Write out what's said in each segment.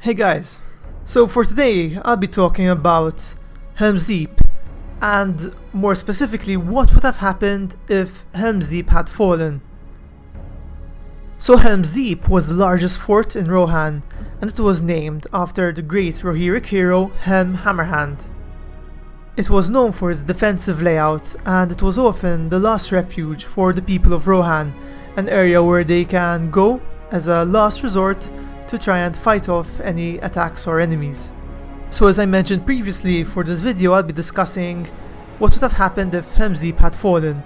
Hey guys, so for today I'll be talking about Helm Deep, and more specifically what would have happened if Helm Deep had fallen. So Helm Deep was the largest fort in Rohan, and it was named after the great Rohirric hero Helm Hammerhand. It was known for its defensive layout, and it was often the last refuge for the people of Rohan, an area where they can go as a last resort to try and fight off any attacks or enemies. So as I mentioned previously, for this video I'll be discussing what would have happened if Helm Deep had fallen.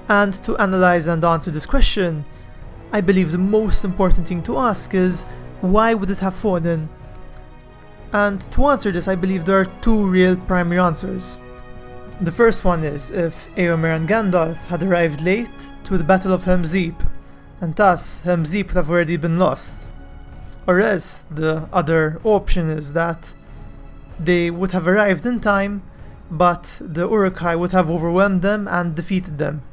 And to analyze and answer this question, I believe the most important thing to ask is, why would it have fallen? And to answer this, I believe there are two real primary answers. The first one is if Éomer and Gandalf had arrived late to the Battle of Helm Deep, and thus Helm Deep would have already been lost. Or else, the other option is that they would have arrived in time, but the Uruk-hai would have overwhelmed them and defeated them.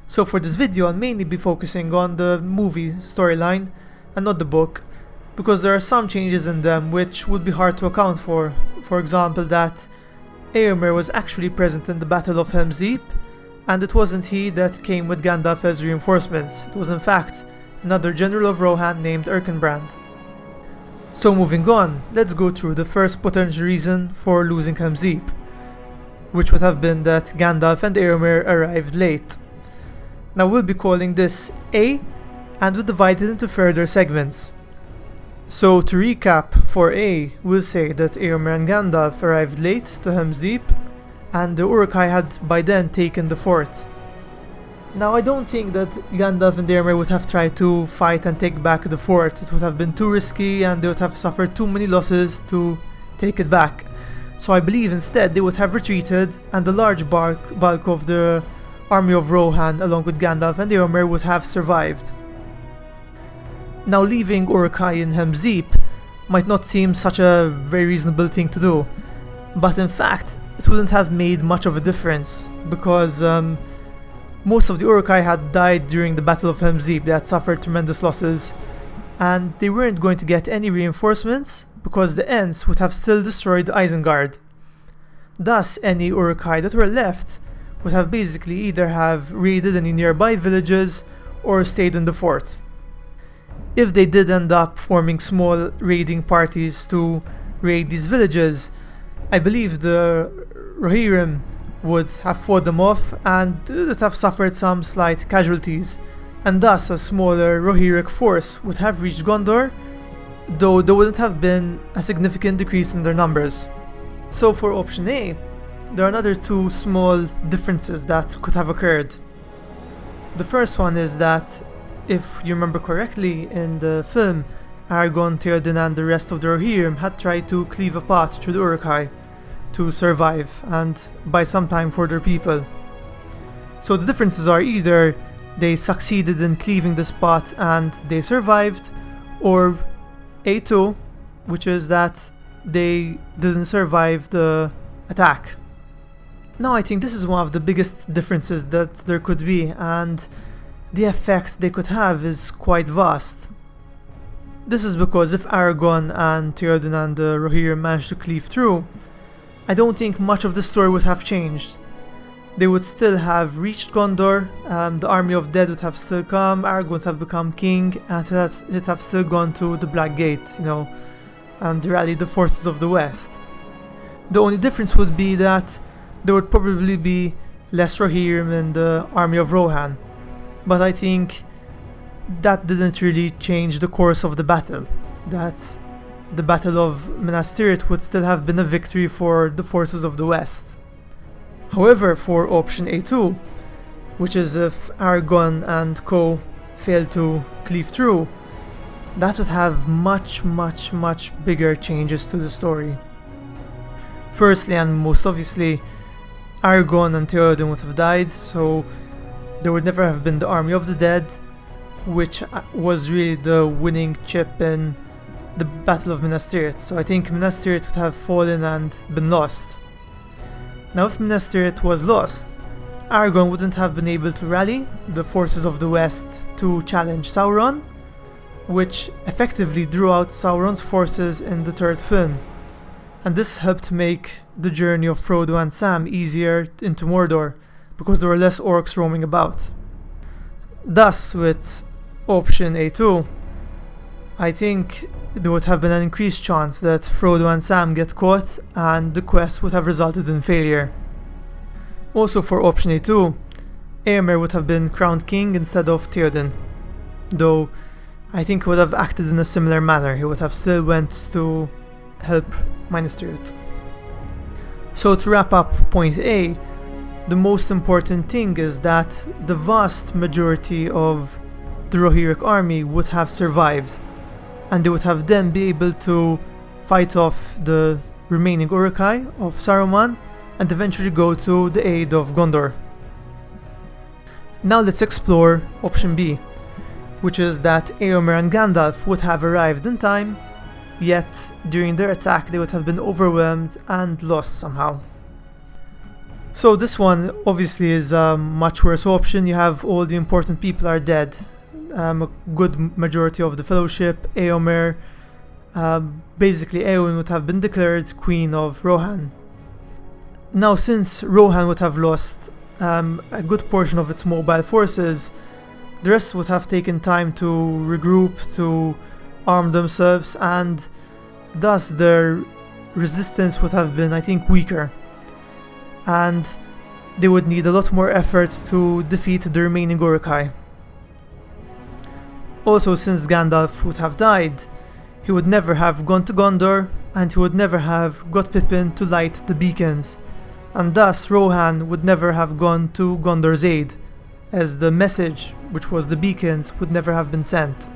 So for this video I'll mainly be focusing on the movie storyline and not the book, because there are some changes in them which would be hard to account for. For example, that Éomer was actually present in the Battle of Helm Deep, and it wasn't he that came with Gandalf as reinforcements. It was in fact another general of Rohan named Erkenbrand. So moving on, let's go through the first potential reason for losing Helm Deep, which would have been that Gandalf and Éomer arrived late. Now we'll be calling this A, and we'll divide it into further segments. So to recap, for A, we'll say that Éomer and Gandalf arrived late to Helm Deep, and the Uruk-hai had by then taken the fort. Now I don't think that Gandalf and Éomer would have tried to fight and take back the fort. It would have been too risky and they would have suffered too many losses to take it back. So I believe instead they would have retreated, and the large bulk of the army of Rohan along with Gandalf and Éomer would have survived. Now leaving Uruk-hai in Helm Deep might not seem such a very reasonable thing to do, but in fact it wouldn't have made much of a difference, because most of the Uruk-hai had died during the Battle of Helm Deep. They had suffered tremendous losses, and they weren't going to get any reinforcements because the Ents would have still destroyed Isengard. Thus any Uruk-hai that were left would have basically either have raided any nearby villages or stayed in the fort. If they did end up forming small raiding parties to raid these villages, I believe the Rohirrim would have fought them off and would have suffered some slight casualties, and thus a smaller Rohirric force would have reached Gondor, though there wouldn't have been a significant decrease in their numbers. So for option A, there are another two small differences that could have occurred. The first one is that, if you remember correctly, in the film, Aragorn, Theoden and the rest of the Rohirrim had tried to cleave a path through the Uruk-hai to survive and buy some time for their people. So the differences are either they succeeded in cleaving this path and they survived, or A2, which is that they didn't survive the attack. Now I think this is one of the biggest differences that there could be, and the effect they could have is quite vast. This is because if Aragorn and Theoden and the Rohirrim managed to cleave through, I don't think much of the story would have changed. They would still have reached Gondor, the army of dead would have still come, Aragorn would have become king, and it have still gone to the Black Gate, and rallied the forces of the West. The only difference would be that there would probably be less Rohirrim in the army of Rohan, but I think that didn't really change the course of the battle. That the Battle of Minas Tirith would still have been a victory for the forces of the West. However, for option A2, which is if Aragorn and co failed to cleave through, that would have much bigger changes to the story. Firstly, and most obviously, Aragorn and Theoden would have died, so there would never have been the army of the dead, which was really the winning chip in the Battle of Minas Tirith. So I think Minas Tirith would have fallen and been lost. Now if Minas Tirith was lost, Aragorn wouldn't have been able to rally the forces of the West to challenge Sauron, which effectively drew out Sauron's forces in the third film, and this helped make the journey of Frodo and Sam easier into Mordor, because there were less orcs roaming about. Thus, with option A2, I think there would have been an increased chance that Frodo and Sam get caught and the quest would have resulted in failure. Also for option A2, Éomer would have been crowned king instead of Theoden, though I think he would have acted in a similar manner. He would have still went to help Minas Tirith. So to wrap up point A, the most important thing is that the vast majority of the Rohirric army would have survived, and they would have then be able to fight off the remaining Uruk-hai of Saruman and eventually go to the aid of Gondor. Now let's explore option B, which is that Éomer and Gandalf would have arrived in time, yet during their attack they would have been overwhelmed and lost somehow. So this one obviously is a much worse option. You have all the important people are dead. A good majority of the Fellowship, Éomer, basically Éowyn would have been declared Queen of Rohan. Now since Rohan would have lost a good portion of its mobile forces, the rest would have taken time to regroup, to arm themselves, and thus their resistance would have been, I think, weaker. And they would need a lot more effort to defeat the remaining Uruk-hai. Also, since Gandalf would have died, he would never have gone to Gondor, and he would never have got Pippin to light the beacons, and thus Rohan would never have gone to Gondor's aid, as the message, which was the beacons, would never have been sent.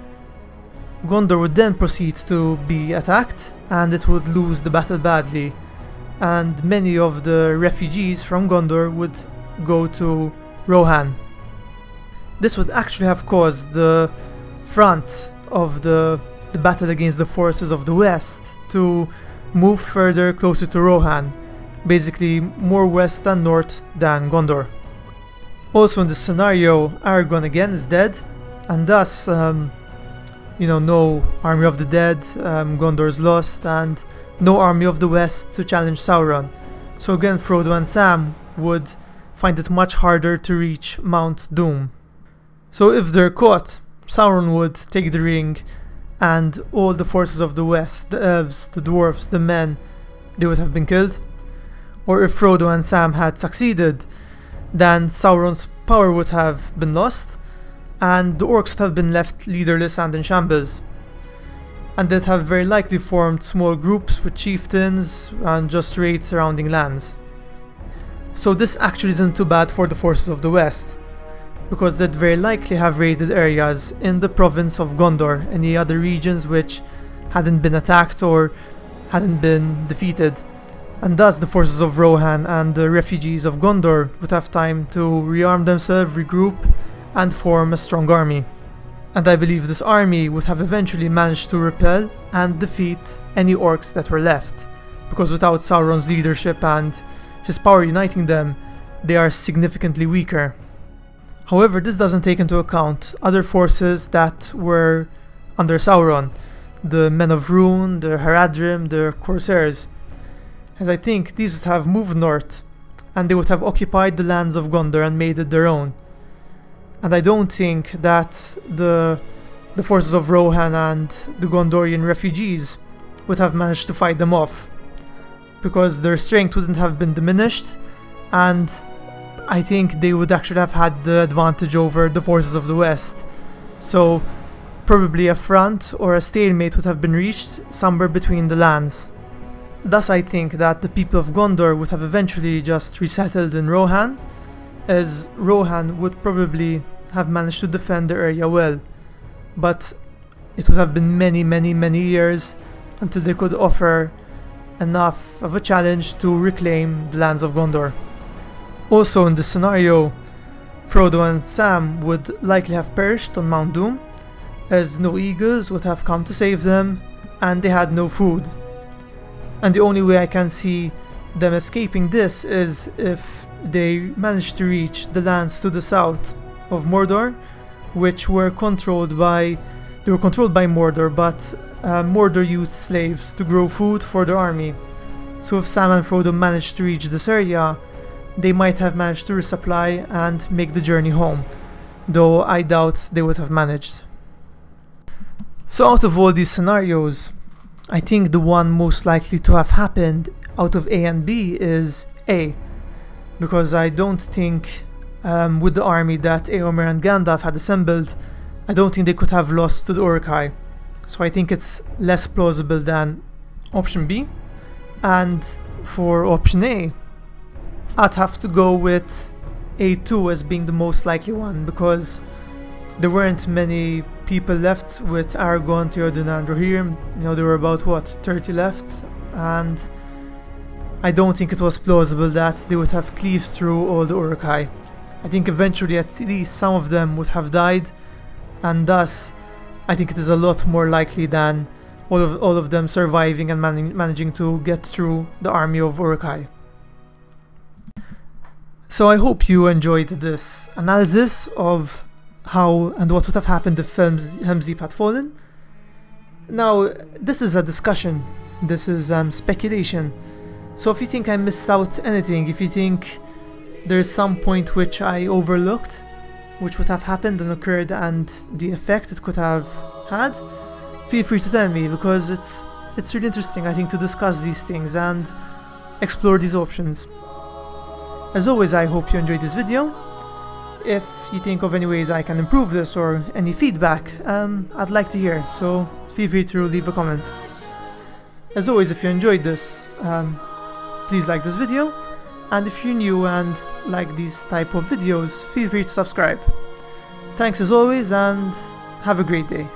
Gondor would then proceed to be attacked, and it would lose the battle badly, and many of the refugees from Gondor would go to Rohan. This would actually have caused the front of the battle against the forces of the west to move further closer to Rohan, basically more west and north than Gondor. Also in this scenario, Aragorn again is dead, and thus, no Army of the Dead, Gondor is lost, and no Army of the West to challenge Sauron. So again, Frodo and Sam would find it much harder to reach Mount Doom. So if they're caught, Sauron would take the ring, and all the forces of the West, the elves, the dwarves, the men, they would have been killed. Or if Frodo and Sam had succeeded, then Sauron's power would have been lost, and the orcs would have been left leaderless and in shambles. And they'd have very likely formed small groups with chieftains and just raid surrounding lands. So this actually isn't too bad for the forces of the West, because they'd very likely have raided areas in the province of Gondor, any other regions which hadn't been attacked or hadn't been defeated. And thus the forces of Rohan and the refugees of Gondor would have time to rearm themselves, regroup, and form a strong army. And I believe this army would have eventually managed to repel and defeat any orcs that were left, because without Sauron's leadership and his power uniting them, they are significantly weaker. However, this doesn't take into account other forces that were under Sauron, the Men of Rune, the Haradrim, the Corsairs, as I think these would have moved north, and they would have occupied the lands of Gondor and made it their own. And I don't think that the forces of Rohan and the Gondorian refugees would have managed to fight them off, because their strength wouldn't have been diminished, and I think they would actually have had the advantage over the forces of the West. So probably a front or a stalemate would have been reached somewhere between the lands. Thus I think that the people of Gondor would have eventually just resettled in Rohan, as Rohan would probably have managed to defend the area well, but it would have been many years until they could offer enough of a challenge to reclaim the lands of Gondor. Also in this scenario, Frodo and Sam would likely have perished on Mount Doom, as no eagles would have come to save them, and they had no food. And the only way I can see them escaping this is if they managed to reach the lands to the south of Mordor, which were controlled by They were controlled by Mordor, but Mordor used slaves to grow food for their army. So if Sam and Frodo managed to reach this area, they might have managed to resupply and make the journey home, though I doubt they would have managed. So out of all these scenarios, I think the one most likely to have happened out of A and B is A, because I don't think with the army that Éomer and Gandalf had assembled, I don't think they could have lost to the Uruk-hai. So I think it's less plausible than option B. And for option A, I'd have to go with A2 as being the most likely one, because there weren't many people left with Aragorn, Theoden and Rohan. You know, there were about 30 left, and I don't think it was plausible that they would have cleaved through all the Uruk-hai. I think eventually at least some of them would have died, and thus I think it is a lot more likely than all of them surviving and managing to get through the army of Uruk-hai. So I hope you enjoyed this analysis of how and what would have happened if Helm's Deep had fallen. Now, this is a discussion, this is speculation, so if you think I missed out anything, if you think there's some point which I overlooked, which would have happened and occurred, and the effect it could have had, feel free to tell me, because it's really interesting, I think, to discuss these things and explore these options. As always, I hope you enjoyed this video. If you think of any ways I can improve this or any feedback, I'd like to hear, so feel free to leave a comment. As always, if you enjoyed this, please like this video, and if you're new and like these type of videos, feel free to subscribe. Thanks as always, and have a great day.